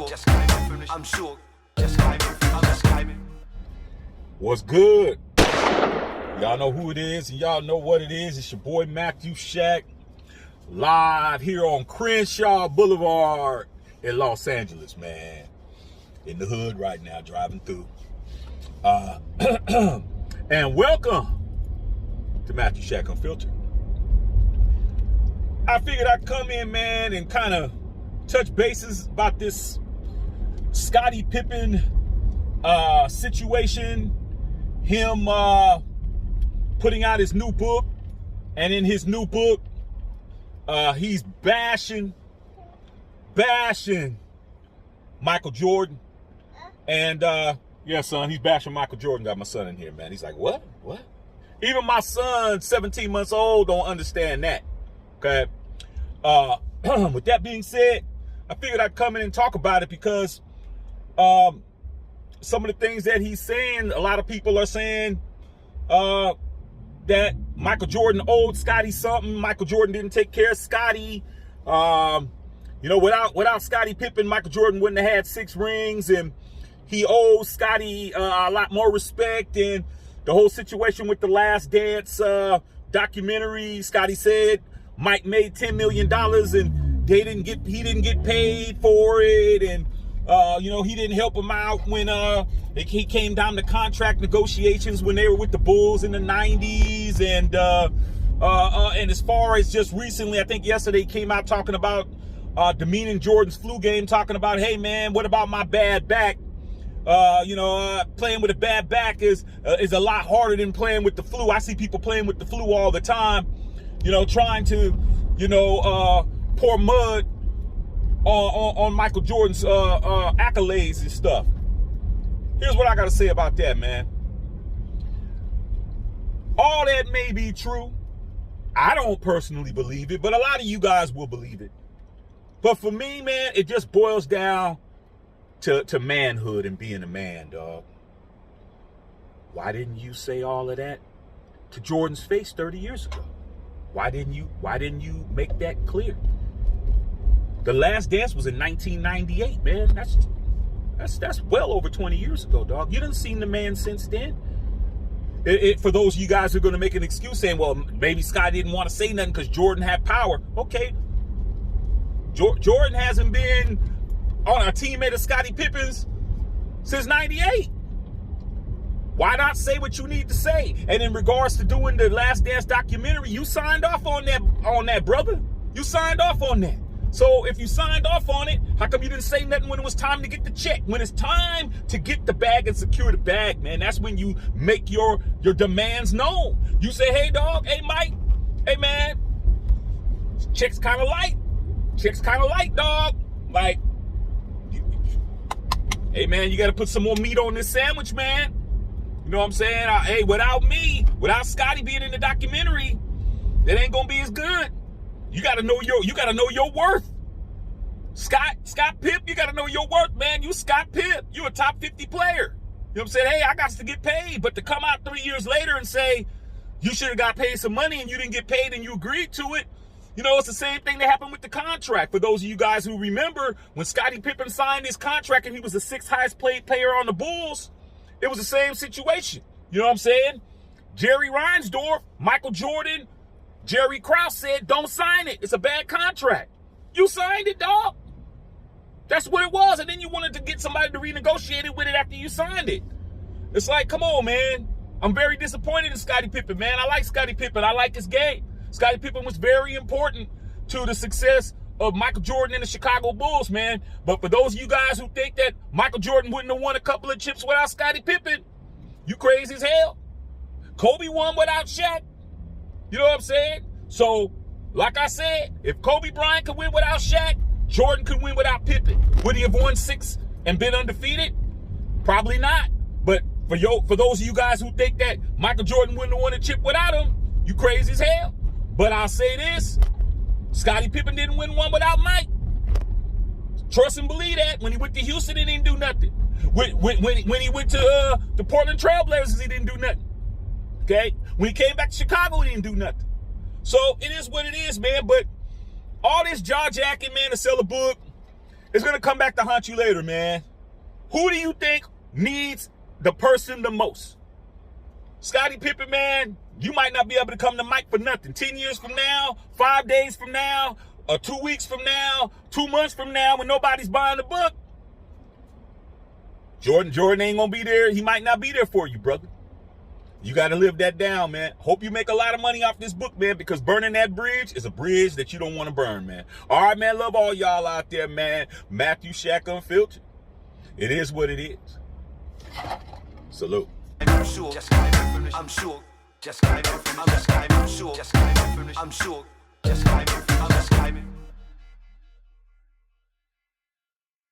sure. Just came in from the I'm sure. Just came in. I just came in. What's good? Y'all know who it is and y'all know what it is. It's your boy Matthew Shack, live here on Crenshaw Boulevard in Los Angeles, man. In the hood right now, driving through. And welcome to Matthew Shack Unfiltered. I figured I'd come in, man, and kind of touch bases about this Scottie Pippen situation. Him putting out his new book, and in his new book, he's bashing Michael Jordan. And yeah, son, he's bashing Michael Jordan. Got my son in here, man. He's like, what? Even my son, 17 months old, don't understand that. Okay. With that being said, I figured I'd come in and talk about it because some of the things that he's saying, a lot of people are saying that Michael Jordan owed Scottie something. Michael Jordan didn't take care of Scottie. Without Scottie Pippen, Michael Jordan wouldn't have had 6 rings, and he owes Scottie a lot more respect. And the whole situation with the Last Dance documentary, Scottie said Mike made $10 million and he didn't get paid for it, and he didn't help him out when he came down to contract negotiations when they were with the Bulls in the 90s, and as far as just recently, I think yesterday, he came out talking about demeaning Jordan's flu game, talking about, hey man, what about my bad back? Playing with a bad back is a lot harder than playing with the flu. I see people playing with the flu all the time, trying to, pour mud on Michael Jordan's accolades and stuff. Here's what I got to say about that, man. All that may be true. I don't personally believe it, but a lot of you guys will believe it. But for me, man, it just boils down to manhood and being a man, dog. Why didn't you say all of that to Jordan's face 30 years ago? Why didn't you make that clear? The Last Dance was in 1998, man. That's well over 20 years ago, dog. You done seen the man since then. For those of you guys who are going to make an excuse saying, well, maybe Scott didn't want to say nothing because Jordan had power. Okay. Jordan hasn't been on a teammate of Scottie Pippen's since 98. Why not say what you need to say? And in regards to doing the Last Dance documentary, you signed off on that, brother. You signed off on that. So if you signed off on it, how come you didn't say nothing when it was time to get the check? When it's time to get the bag and secure the bag, man, that's when you make your demands known. You say, hey, dog, hey, Mike, hey, man, check's kind of light. Check's kind of light, dog. Like, hey, man, you got to put some more meat on this sandwich, man. You know what I'm saying? Hey, without Scottie being in the documentary, it ain't going to be as good. You gotta know your worth. Scott Pip, you gotta know your worth, man. You Scott Pip, you a top 50 player. You know what I'm saying? Hey, I got to get paid, but to come out 3 years later and say you should have got paid some money and you didn't get paid and you agreed to it, it's the same thing that happened with the contract. For those of you guys who remember, when Scottie Pippen signed his contract and he was the 6th highest paid player on the Bulls, it was the same situation. You know what I'm saying? Jerry Reinsdorf, Michael Jordan, Jerry Krause said, don't sign it. It's a bad contract. You signed it, dog. That's what it was. And then you wanted to get somebody to renegotiate it with it after you signed it. It's like, come on, man. I'm very disappointed in Scottie Pippen, man. I like Scottie Pippen. I like his game. Scottie Pippen was very important to the success of Michael Jordan and the Chicago Bulls, man. But for those of you guys who think that Michael Jordan wouldn't have won a couple of chips without Scottie Pippen, you crazy as hell. Kobe won without Shaq. You know what I'm saying? So, like I said, if Kobe Bryant could win without Shaq, Jordan could win without Pippen. Would he have won 6 and been undefeated? Probably not. But for those of you guys who think that Michael Jordan wouldn't have won a chip without him, you crazy as hell. But I'll say this, Scottie Pippen didn't win one without Mike. Trust and believe that. When he went to Houston, he didn't do nothing. When he went to the Portland Trailblazers, he didn't do nothing. Okay? When he came back to Chicago, he didn't do nothing. So it is what it is, man. But all this jaw jacking, man, to sell a book, it's going to come back to haunt you later, man. Who do you think needs the person the most? Scottie Pippen, man, you might not be able to come to Mike for nothing. 10 years from now, 5 days from now, or 2 weeks from now, 2 months from now, when nobody's buying the book, Jordan ain't going to be there. He might not be there for you, brother. You got to live that down, man. Hope you make a lot of money off this book, man, because burning that bridge is a bridge that you don't want to burn, man. All right, man. Love all y'all out there, man. Matthew Shack Unfiltered. It is what it is. Salute. I'm sure, just I'm sure, just I'm sure, just I'm sure, just I'm